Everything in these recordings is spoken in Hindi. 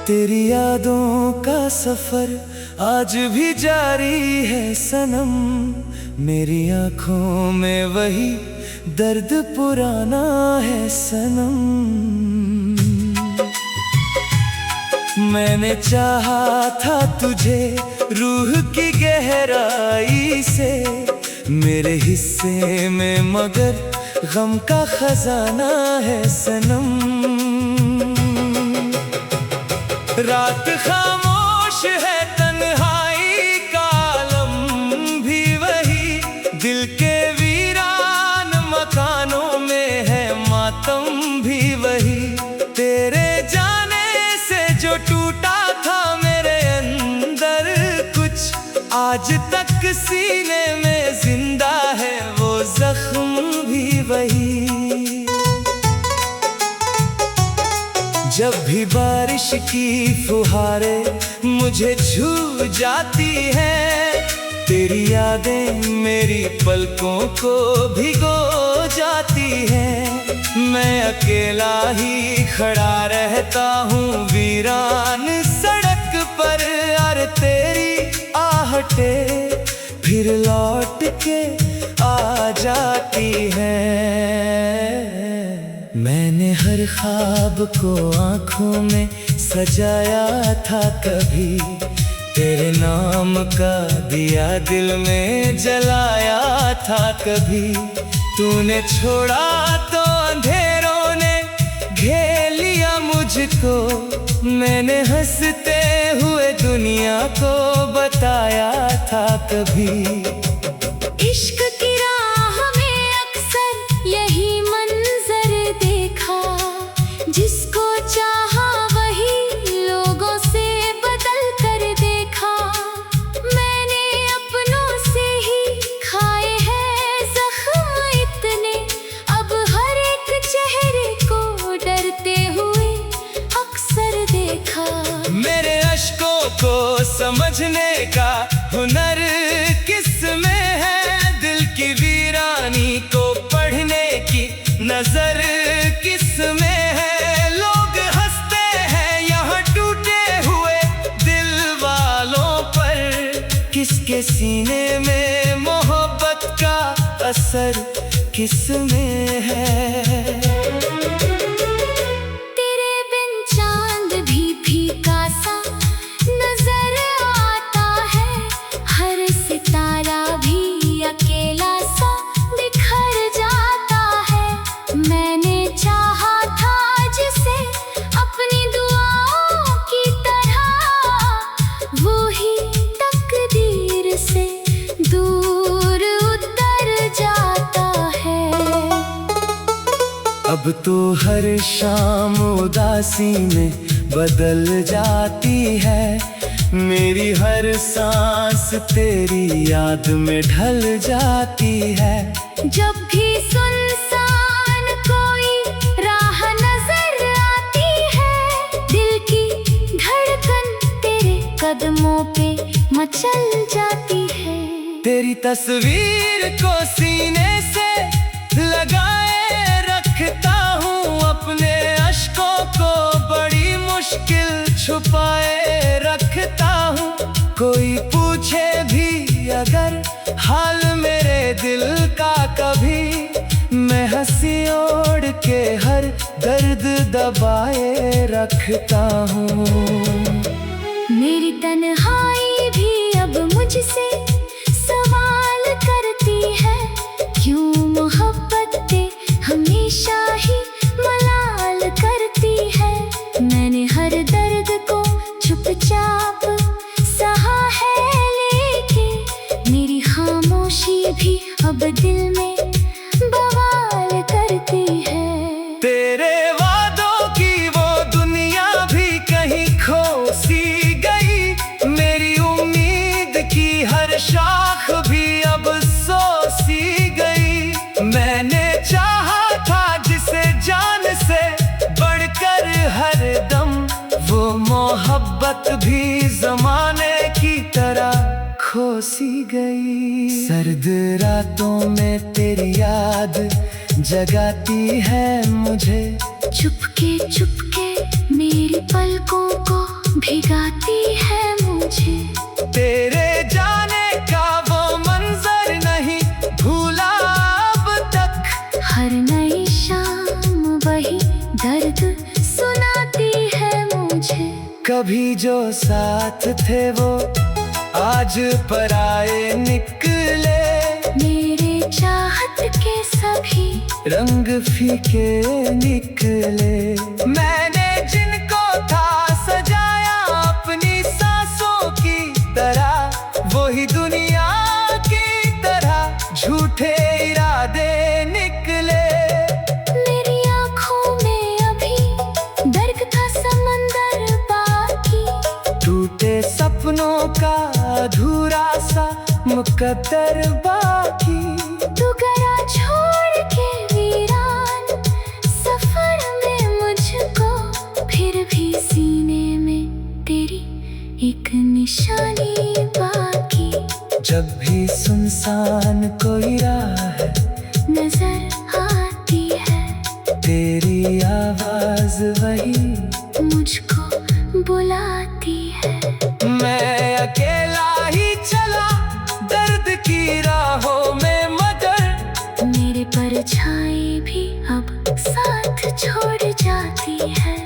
तेरी यादों का सफर आज भी जारी है सनम। मेरी आंखों में वही दर्द पुराना है सनम। मैंने चाहा था तुझे रूह की गहराई से, मेरे हिस्से में मगर गम का खजाना है सनम। रात खामोश है, तन्हाई का आलम भी वही, दिल के वीरान मकानों में है मातम भी वही। तेरे जाने से जो टूटा था मेरे अंदर कुछ, आज तक सीने में जिंदा है वो जख्म भी वही। जब भी बारिश की फुहारें मुझे छू जाती हैं, तेरी यादें मेरी पलकों को भिगो जाती हैं। मैं अकेला ही खड़ा रहता हूँ वीरान सड़क पर, और तेरी आहटें फिर लौट के आ जाती हैं। मैंने हर ख्वाब को आँखों में सजाया था कभी, तेरे नाम का दिया दिल में जलाया था कभी। तूने छोड़ा तो अंधेरों ने घेर लिया मुझको, मैंने हंसते हुए दुनिया को बताया था कभी। इश्क की राह में अक्सर यही मंजर देखा, जिसको चाहा वही लोगों से बदल कर देखा। मैंने अपनों से ही खाए हैं जख्म इतने, अब हर एक चेहरे को डरते हुए अक्सर देखा। मेरे अश्कों को समझने का हुनर किस में है, दिल की वीरानी को पढ़ने की नजर किस में है। लोग हंसते हैं यहाँ टूटे हुए दिल वालों पर, किसके सीने में मोहब्बत का असर किस में है। तेरे बिन चांद भी फीका सा नजर आता है, हर सितारा भी अकेला सा बिखर जाता है। मैंने चाहा था जिसे अपनी दुआओं की तरह, वो ही तकदीर से दूर उतर जाता है। अब तो हर शाम उदासी में बदल जाती है, मेरी हर सांस तेरी याद में ढल जाती है। जब भी सुनसान कोई राह नजर आती है, दिल की धड़कन तेरे कदमों पे मचल जाती है। तेरी तस्वीर को सीने से लगाए रखता हूँ, अपने अश्कों को बड़ी मुश्किल छुपाए रखता हूँ। कोई पूछे भी अगर हाल मेरे दिल का कभी, मैं हंसी ओढ़ के हर दर्द दबाए रखता हूँ। मेरी तन्हाई भी अब मुझसे सवाल करती है, क्यों मोहब्बतें हमेशा ही मलाल करती है। मैंने हर दर्द को चुपचाप सहा है, लेकिन मेरी खामोशी भी अब दिल में बवाल करती है। बात भी जमाने की तरह खो सी गई। सर्द रातों में तेरी याद जगाती है मुझे, चुपके चुपके मेरी पलकों को भिगाती है मुझे। तेरे जाने का वो मंजर नहीं भूला अब तक, हर नई शाम वही दर्द सुनाती है मुझे। कभी जो साथ थे वो आज पराए निकले, मेरे चाहत के सभी रंग फीके निकले। मैंने जिनको था सजाया अपनी सांसों की तरह, वही दुनिया की तरह झूठे इरादे निकले। मेरी आँखों में अभी दर्द का समंदर बाकी, टूटे सपनों का अधूरा सा मुकद्दर बाकी। तू गया छोड़ के वीरान सफर में मुझको, फिर भी सीने में तेरी एक निशानी बाकी। जब भी सुनसान कोई राह नजर आती है, तेरी आवाज वही मुझको बुलाती है। मैं अकेला ही चला दर्द की राहों में, मगर मेरे परछाई भी अब साथ छोड़ जाती है।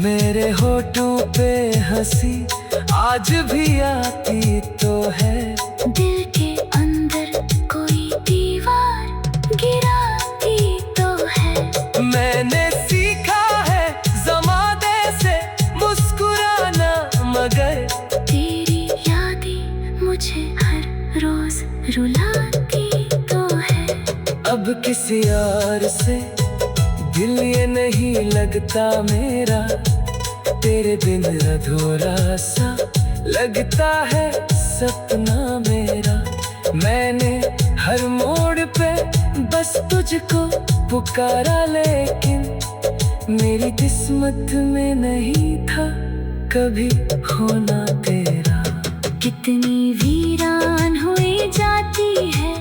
मेरे होठों पे हंसी आज भी आती तो है, दिल के अंदर कोई दीवार गिराती तो है। मैंने सीखा है ज़माने से मुस्कुराना, मगर तेरी यादें मुझे हर रोज रुलाती तो है। अब किसी और से दिल ये नहीं लगता मेरा, तेरे बिन अधूरा सा लगता है सपना मेरा। मैंने हर मोड़ पे बस तुझको पुकारा, लेकिन मेरी किस्मत में नहीं था कभी होना तेरा। कितनी वीरान हुई जाती है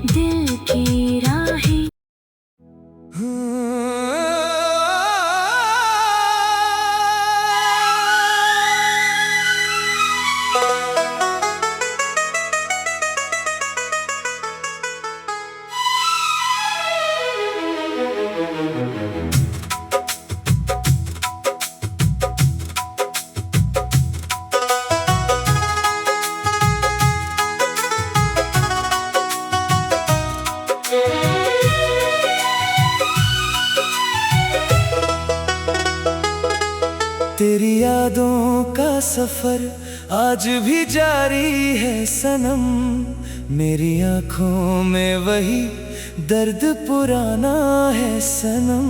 दिल की राहें। तेरी यादों का सफर आज भी जारी है सनम, मेरी आँखों में वही दर्द पुराना है सनम।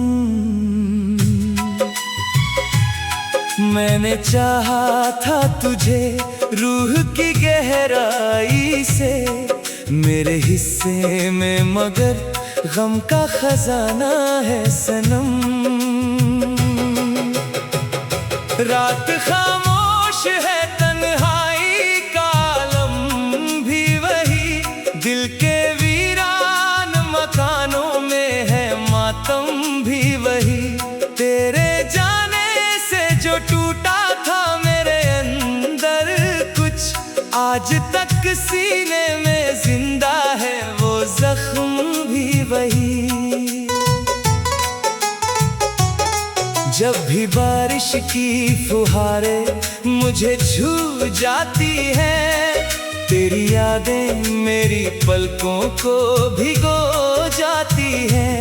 मैंने चाहा था तुझे रूह की गहराई से, मेरे हिस्से में मगर गम का खजाना है सनम। रात खामोश है तन्हाई का आलम भी वही, दिल के वीरान मकानों में है मातम भी वही। तेरे जाने से जो टूटा था मेरे अंदर कुछ, आज तक सीने में जिंदा है वो जख्म भी वही। जब भी बारिश की फुहारें मुझे छू जाती हैं, तेरी यादें मेरी पलकों को भिगो जाती हैं।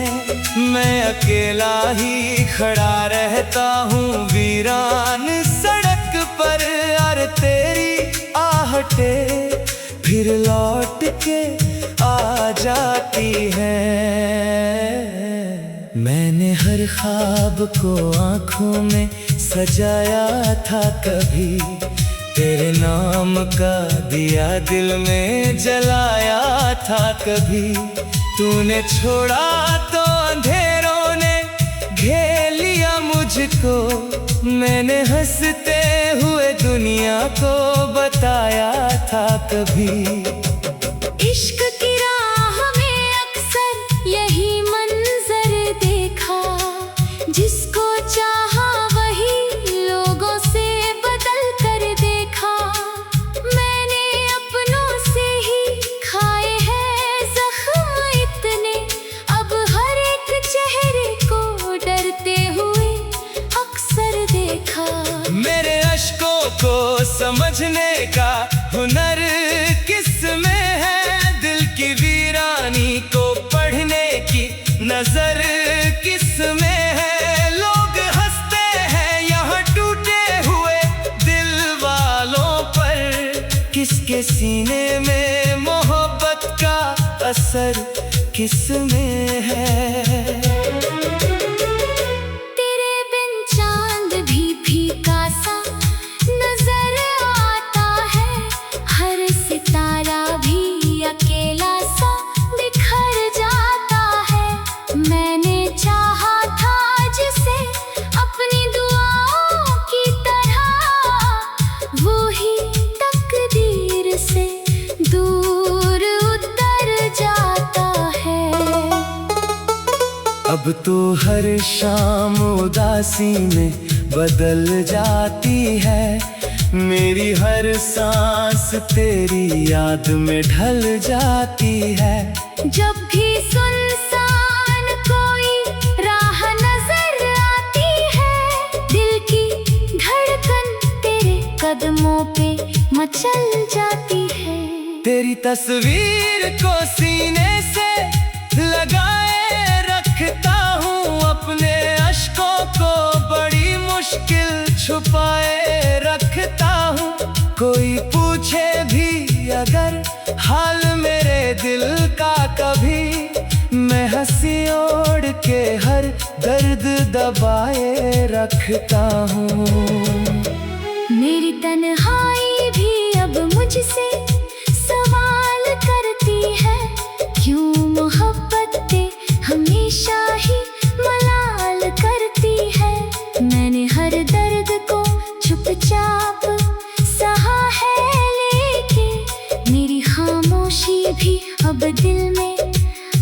मैं अकेला ही खड़ा रहता हूँ वीरान सड़क पर, और तेरी आहटें फिर लौट के आ जाती हैं। मैंने हर ख्वाब को आँखों में सजाया था कभी, तेरे नाम का दिया दिल में जलाया था कभी। तूने छोड़ा तो अंधेरों ने घेर लिया मुझको, मैंने हंसते दुनिया को बताया था कभी। इश्क की राह में अक्सर यही मंजर देखा, जिसको चाहा वही लोगों से बदल कर देखा। मैंने अपनों से ही खाए हैं जख्म इतने, अब हर एक चेहरे को डरते हुए अक्सर देखा। मेरे अश्कों को समझने का हुनर किस में है, दिल की वीरानी को पढ़ने की नजर किस में है। लोग हंसते हैं यहाँ टूटे हुए दिल वालों पर, किसके सीने में मोहब्बत का असर किस में है। तेरे बिन चांद भी फीका सा नजर आता है, हर सितारा भी अकेला सा बिखर जाता है। मैंने चाहा था जिसे अपनी दुआओं की तरह, वो ही तकदीर से दूर उतर जाता है। अब तो हर शाम उदासी में बदल जाती है, मेरी हर सांस तेरी याद में ढल जाती है। जब भी सुनसान कोई राह नजर आती है, दिल की धड़कन तेरे कदमों पे मचल जाती है। तेरी तस्वीर को सीने से लगाए रखता हूँ, अपने अश्कों को बड़ी मुश्किल छुपाए रखता हूँ। कोई पूछे भी अगर हाल मेरे दिल का कभी, मैं हंसी ओढ़ के हर दर्द दबाए रखता हूँ। मेरी तन्हाई भी अब मुझसे सवाल करती है, क्यों मोहब्बतें हमेशा ही मलाल करती है। मैंने हर दर्द को चुपचाप सहा है, लेकिन मेरी खामोशी भी अब दिल में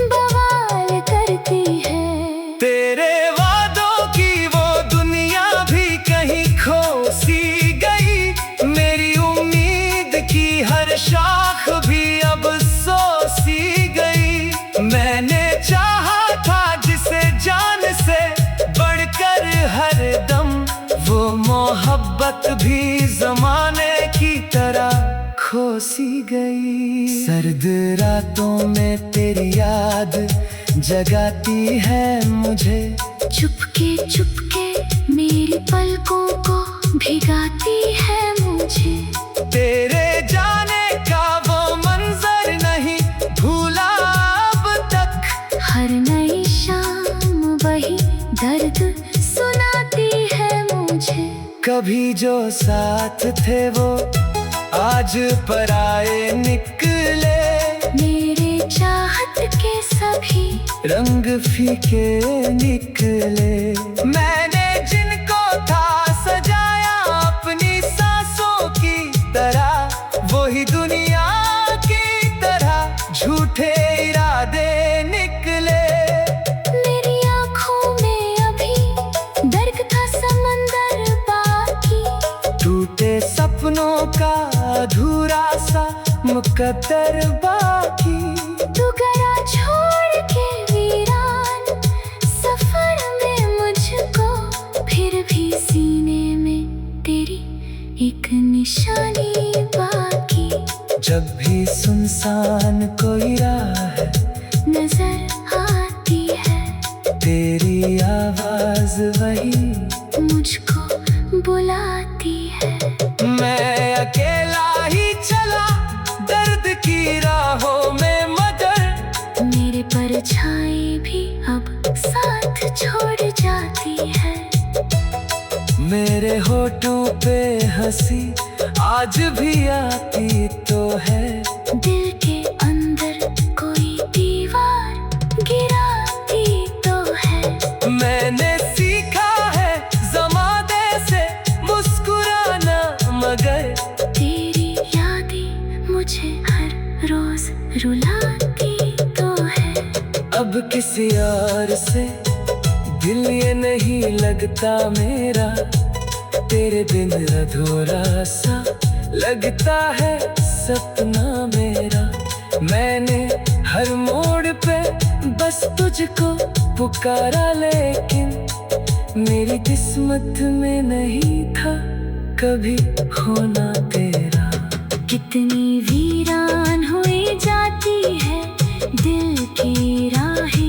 बवाल करती है। तेरे वादों की वो दुनिया भी कहीं खो सी गई, मेरी उम्मीद की हर शाख भी अब सो सी गई। मैंने चाहा था जिसे जान से बढ़कर हर दम, वो मोहब्बत भी जमाने की तरह खो सी गई। सर्द रातों में तेरी याद जगाती है मुझे, चुपके चुपके मेरी पलकों को भिगाती है मुझे। तेरे जाने का वो मंजर नहीं भूला अब तक, हर नई शाम वही दर्द सुनाती है मुझे। कभी जो साथ थे वो आज पराए निकले, मेरे चाहत के सभी रंग फीके निकले। मैंने जिनको था सजाया अपनी सांसों की तरह, वही दुनिया की तरह झूठे इरादे निकले। मेरी आँखों में अभी दर्द का समंदर बाकी, टूटे सपनों का अधूरा सा मुकद्दर बाकी। तू गया छोड़ के वीरान सफर में मुझको, फिर भी सीने में तेरी एक निशानी बाकी। जब भी सुनसान कोई राह नजर आती है, तेरी आवाज वही मुझको बुलाती है। मैं अकेला ही चला दर्द की राहों में, मगर मेरे परछाई भी अब साथ छोड़ जाती है। मेरे होठों पे हंसी आज भी आती तो है, दिल के अंदर कोई दीवार गिराती तो है। मैंने सीखा है ज़माने से मुस्कुराना, मगर किसी और से दिल ये नहीं लगता मेरा, तेरे बिन अधूरा सा लगता है सपना मेरा। मैंने हर मोड़ पे बस तुझको पुकारा, लेकिन मेरी किस्मत में नहीं था कभी होना तेरा। कितनी वीरान हुई जाती है दिल की राहें।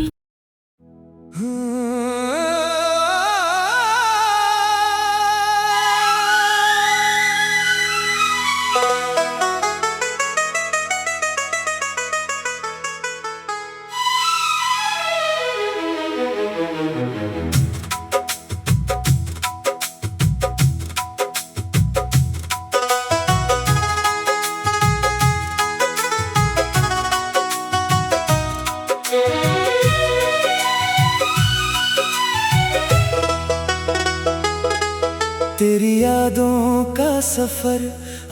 तेरी यादों का सफर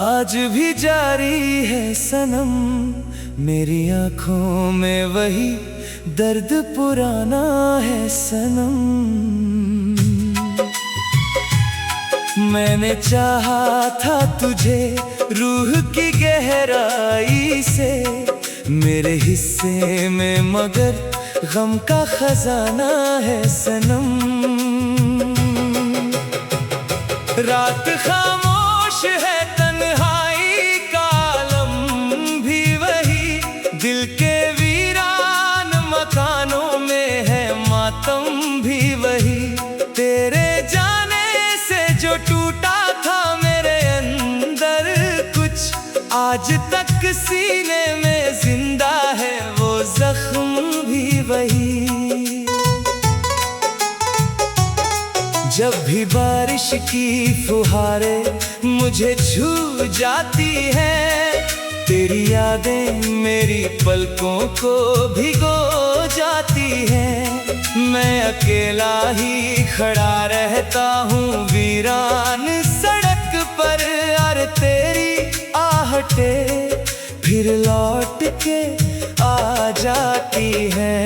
आज भी जारी है सनम, मेरी आँखों में वही दर्द पुराना है सनम। मैंने चाहा था तुझे रूह की गहराई से, मेरे हिस्से में मगर गम का खजाना है सनम। रात खामोश है तन्हाई का आलम भी वही, दिल के वीरान मकानों में है मातम भी वही। तेरे जाने से जो टूटा था मेरे अंदर कुछ, आज तक सीने में जिंदा है वो जख्म भी वही। जब भी बारिश की फुहारें मुझे छू जाती हैं, तेरी यादें मेरी पलकों को भिगो जाती हैं। मैं अकेला ही खड़ा रहता हूँ वीरान सड़क पर, यार तेरी आहटें फिर लौट के आ जाती हैं।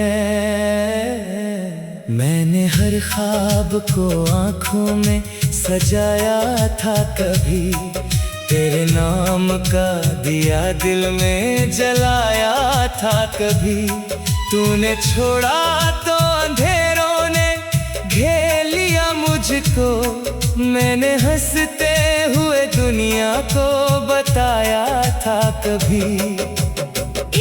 मैंने हर ख्वाब को आँखों में सजाया था कभी, तेरे नाम का दिया दिल में जलाया था कभी। तूने छोड़ा तो अंधेरों ने घेर लिया मुझको, मैंने हंसते हुए दुनिया को बताया था कभी।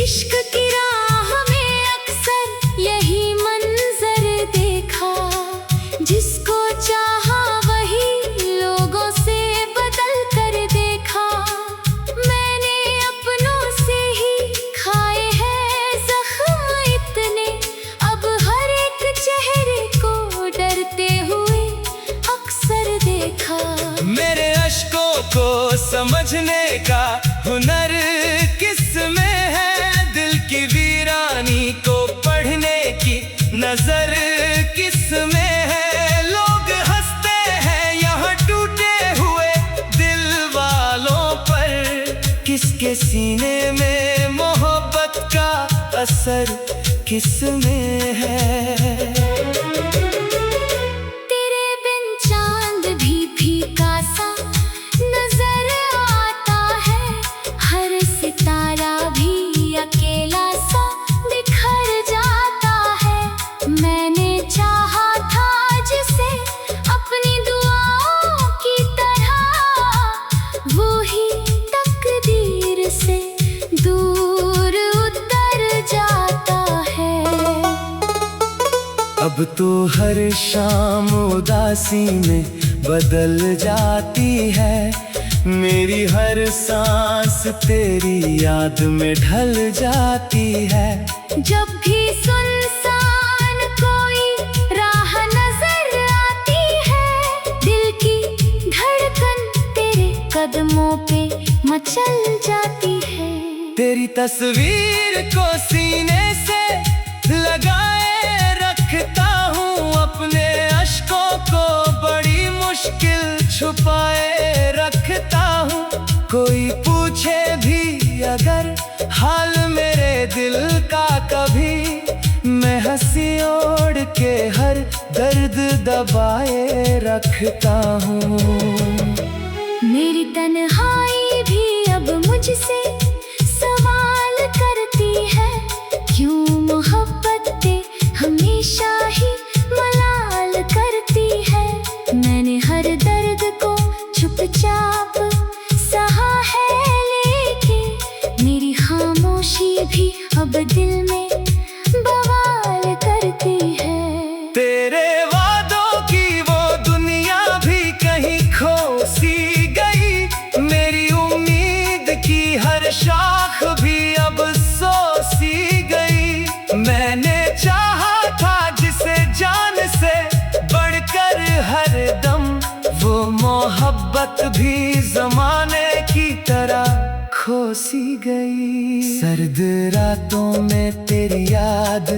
इश्क की राह में अक्सर यही मंजर देखा, जिसको चाहा वही लोगों से बदल कर देखा। मैंने अपनों से ही खाए हैं जख्म इतने, अब हर एक चेहरे को डरते हुए अक्सर देखा। मेरे अश्कों को समझने का हुनर किस में है, दिल की वीरानी को पढ़ने की नजर किस में है। लोग हंसते हैं यहाँ टूटे हुए दिल वालों पर, किसके सीने में मोहब्बत का असर किस में है। तेरे बिन चांद भी फीका सा नजर आता है, हर सितारा भी अकेला सा बिखर जाता है। मैंने चाहा था जिसे अपनी दुआओं की तरह, वो ही तकदीर से दूर उतर जाता है। अब तो हर शाम उदासी में बदल जाती है, मेरी हर सांस तेरी याद में ढल जाती है। जब भी सुनसान कोई राह नजर आती है, दिल की धड़कन तेरे कदमों पे मचल जाती है। तेरी तस्वीर को सीने से लगाए रखता हूँ, अपने अश्कों को बड़ी मुश्किल छुपाए रखता हूँ। कोई पूछे भी अगर हाल मेरे दिल का कभी, मैं हंसियों के हर दर्द दबाए रखता हूँ। मेरी तन्हाई भी अब मुझसे सवाल करती है, क्यों मोहब्बतें हमेशा ही मलाल करती है। मैंने हर दर्द को चुपचाप सहा है, लेकिन मेरी खामोशी भी अब दिल में बवाल करती है। तेरे वादों की वो दुनिया भी कहीं खो सी गई, मेरी उम्मीद की हर शाख भी अब सो सी गई। मैंने चाहा था जिसे जान से बढ़कर हर दम, वो मोहब्बत भी जमाने की तरह खो सी गई। सर्द रातों में तेरी याद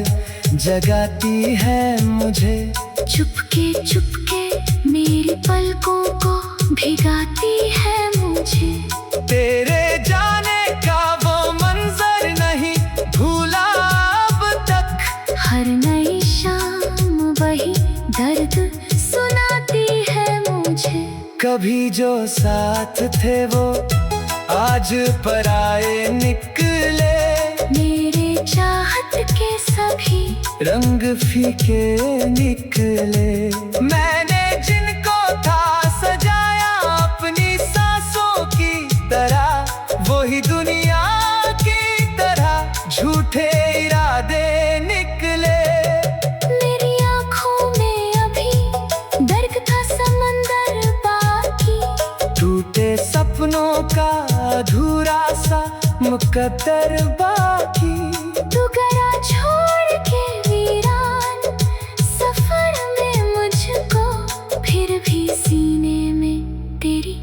जगाती है मुझे, चुपके चुपके मेरी पलकों को भिगाती है मुझे। तेरे जाने का वो मंजर नहीं भूला अब तक, हर नई शाम वही दर्द सुनाती है मुझे। कभी जो साथ थे वो आज पराए निकले, मेरे चाहत के सभी रंग फीके निकले। मैंने जिनको था सजाया अपनी सांसों की तरह, वही दुनिया की तरह झूठे इरादे निकले। मेरी आँखों में अभी दर्द का समंदर बाकी, टूटे सपनों का अधूरा सा मुकद्दर बाकी। तू गया छोड़ के वीरान सफर में मुझको, फिर भी सीने में तेरी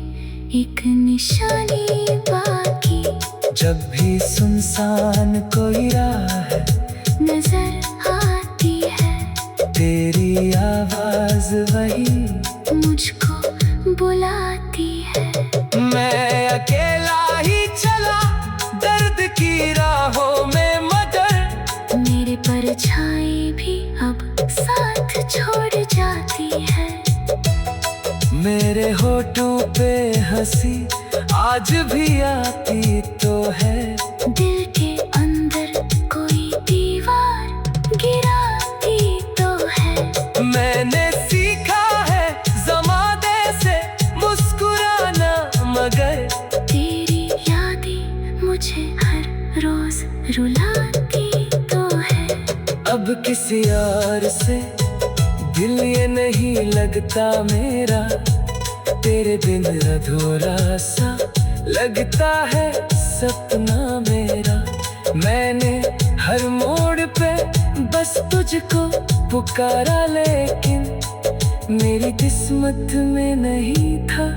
एक निशानी बाकी। जब भी सुनसान कोई राह नजर आती है, तेरी आवाज वही मुझको बुलाती है। मैं अकेला ही चला दर्द की राहों में, मगर मेरे परछाई भी अब साथ छोड़ जाती है। मेरे होठों पे हंसी आज भी आती तो है, दिल के अंदर कोई दीवार गिराती तो है। मैंने सीखा है ज़माने से मुस्कुराना, मगर तेरी यादें मुझे हर रोज रुलाती तो है। अब किसी और से दिल ये नहीं लगता मेरा, तेरे बिन अधूरा सा लगता है सपना मेरा। मैंने हर मोड़ पे बस तुझको पुकारा, लेकिन मेरी किस्मत में नहीं था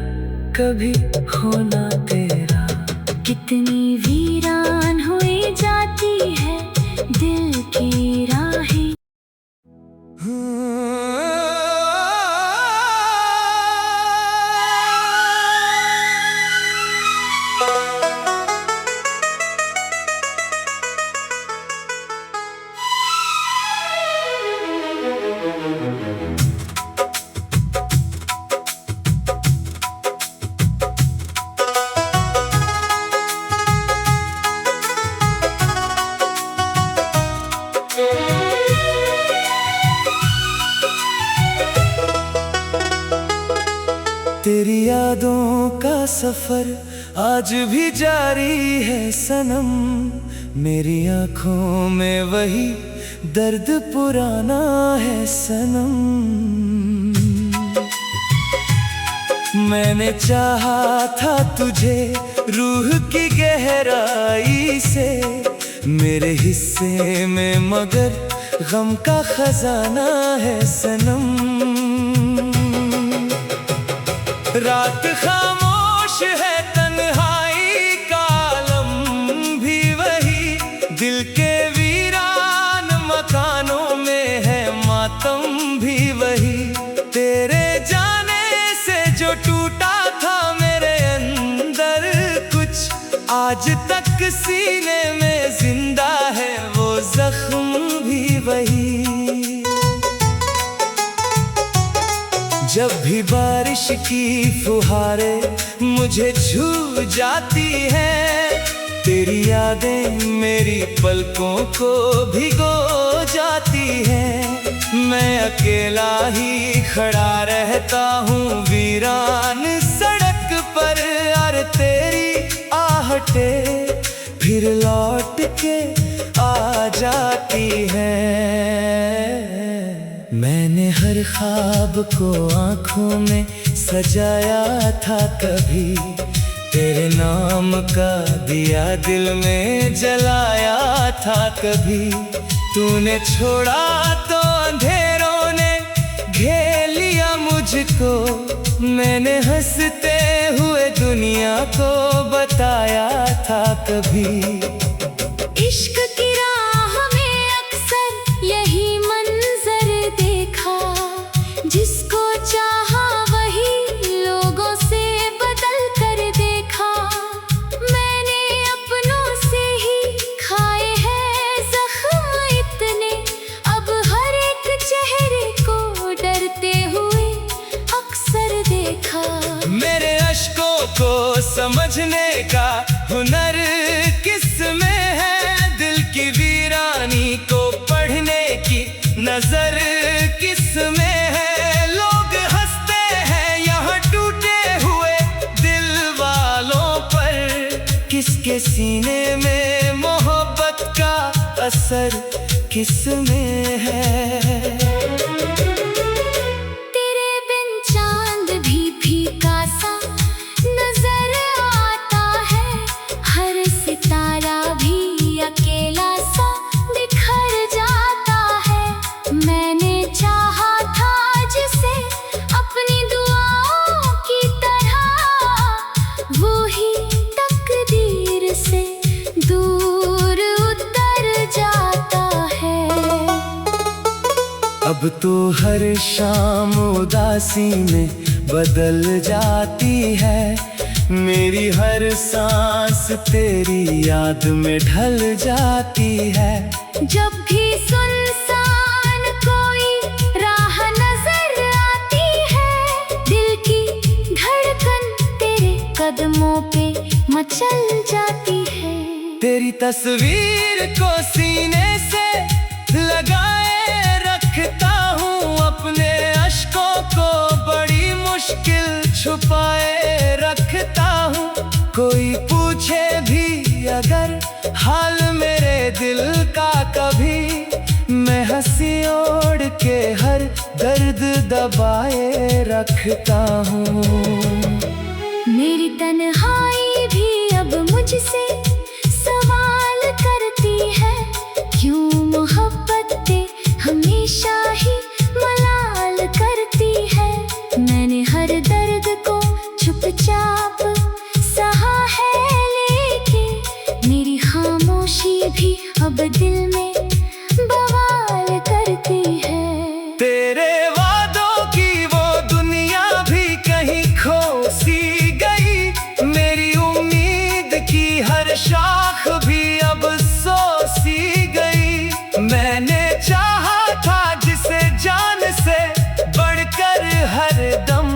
कभी होना तेरा। कितनी वीरान हुई जाती है दिल की राहें। तेरी यादों का सफर आज भी जारी है सनम, मेरी आँखों में वही दर्द पुराना है सनम। मैंने चाहा था तुझे रूह की गहराई से, मेरे हिस्से में मगर गम का खजाना है सनम। रात खामोश है तन्हाई का आलम भी वही, दिल के वीरान मकानों में है मातम भी वही। तेरे जाने से जो टूटा था मेरे अंदर कुछ, आज तक सीने में जिंदा है वो जख्म भी वही। जब भी बारिश की फुहारें मुझे छू जाती हैं, तेरी यादें मेरी पलकों को भिगो जाती हैं। मैं अकेला ही खड़ा रहता हूँ वीरान सड़क पर, यार तेरी आहटें फिर लौट के आ जाती हैं। मैंने हर ख्वाब को आँखों में सजाया था कभी, तेरे नाम का दिया दिल में जलाया था कभी। तूने छोड़ा तो अंधेरों ने घेर लिया मुझको, मैंने हंसते हुए दुनिया को बताया था कभी। इश्क की राह में अक्सर यही मंजर देखा, जिसको चाहा वही लोगों से बदल कर देखा। मैंने अपनों से ही खाए हैं जख्म इतने, अब हर एक चेहरे को डरते हुए अक्सर देखा। मेरे अश्कों को समझने का हुनर किस में है, दिल की वीरानी को पढ़ने की नजर किस में है। लोग हंसते हैं यहाँ टूटे हुए दिल वालों पर, किसके सीने में मोहब्बत का असर किस में है। तेरे बिन चांद भी फीका सा नजर आता है, हर सितारा भी अकेला सा बिखर जाता है। मैंने चाहा था जिसे अपनी दुआओं की तरह, वो ही तकदीर से दूर उतर जाता है। अब तो हर शाम उदासी में बदल जाती है, मेरी हर सांस तेरी याद में ढल जाती है। जब भी सुनसान कोई राह नजर आती है, दिल की धड़कन तेरे कदमों पे मचल जाती है। तेरी तस्वीर को सीने से लगाए रखता हूँ, अपने अश्कों को बड़ी मुश्किल छुपाए रखता हूँ। कोई पूछे भी अगर हाल मेरे दिल का कभी, मैं हंसी ओढ़ के हर दर्द दबाए रखता हूँ। मेरी तन्हाई भी अब मुझसे सवाल करती है, क्यों मोहब्बतें हमेशा ही मलाल करती है। मैंने हर दर्द को चुपचाप सहा है, लेकिन मेरी खामोशी भी अब दिल में बवाल करती है। तेरे वादों की वो दुनिया भी कहीं खो सी गई, मेरी उम्मीद की हर शाख भी अब सो सी गई। मैंने चाहा था जिसे जान से बढ़कर हर दम,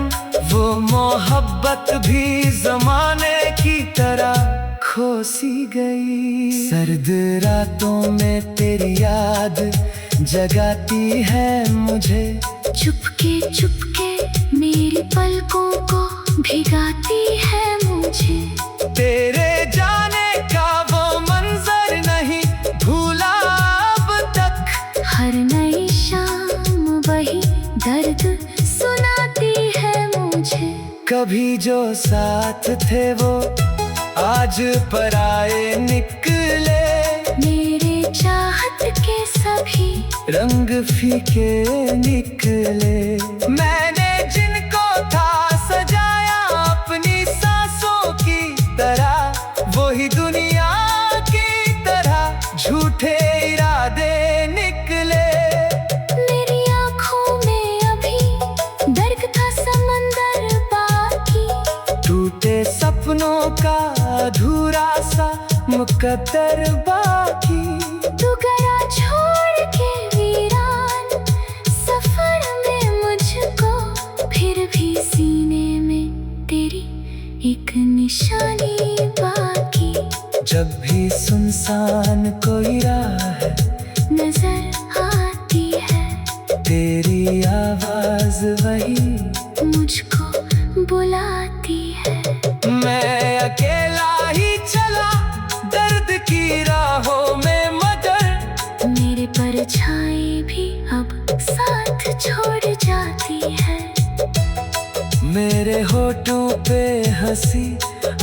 वो मोहब्बत भी जमाने की तरह खो सी गई। सर्द रातों में तेरी याद जगाती है मुझे, चुपके चुपके मेरी पलकों को भिगाती है मुझे। तेरे जाने का वो मंजर नहीं भूला अब तक, हर नई शाम वही दर्द सुनाती है मुझे। कभी जो साथ थे वो आज पराए निकले, मेरे चाहत के सभी रंग फीके निकले। मैंने जिनको था सजाया अपनी सांसों की तरह, वही दुनिया की तरह झूठे इरादे निकले। मेरी आँखों में अभी दर्द का समंदर बाकी, टूटे सपनों का अधूरा सा मुकद्दर बाकी। तू गया छोड़ के वीरान सफर में मुझको, फिर सुनसान कोई राह है, नजर आती है, तेरी आवाज वही मुझको बुलाती है। मैं अकेला ही चला दर्द की राहों में, मगर मेरे परछाई भी अब साथ छोड़ जाती है। मेरे होठों पे हंसी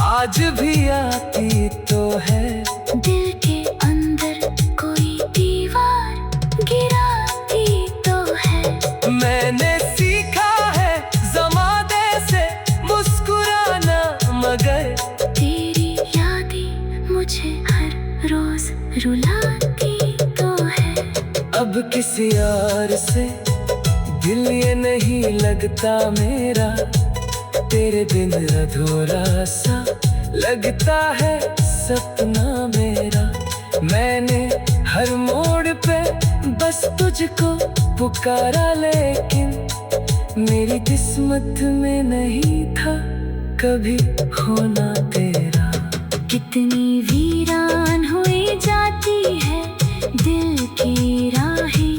आज भी आती तो है, दिल के अंदर कोई दीवार गिराती तो है। मैंने सीखा है ज़माने से मुस्कुराना, मगर तेरी यादें मुझे हर रोज रुलाती तो है। अब किसी और से दिल ये नहीं लगता मेरा, तेरे बिन अधूरा सा लगता है सपना मेरा। मैंने हर मोड़ पे बस तुझको पुकारा, लेकिन मेरी किस्मत में नहीं था कभी होना तेरा। कितनी वीरान हुई जाती है दिल की राहें।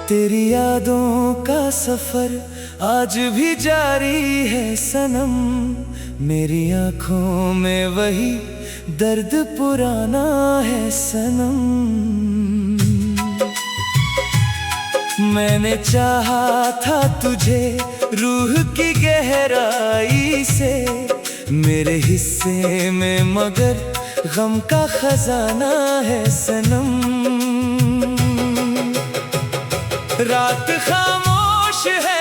तेरी यादों का सफर आज भी जारी है सनम, मेरी आँखों में वही दर्द पुराना है सनम। मैंने चाहा था तुझे रूह की गहराई से, मेरे हिस्से में मगर गम का खजाना है सनम। रात खामोश है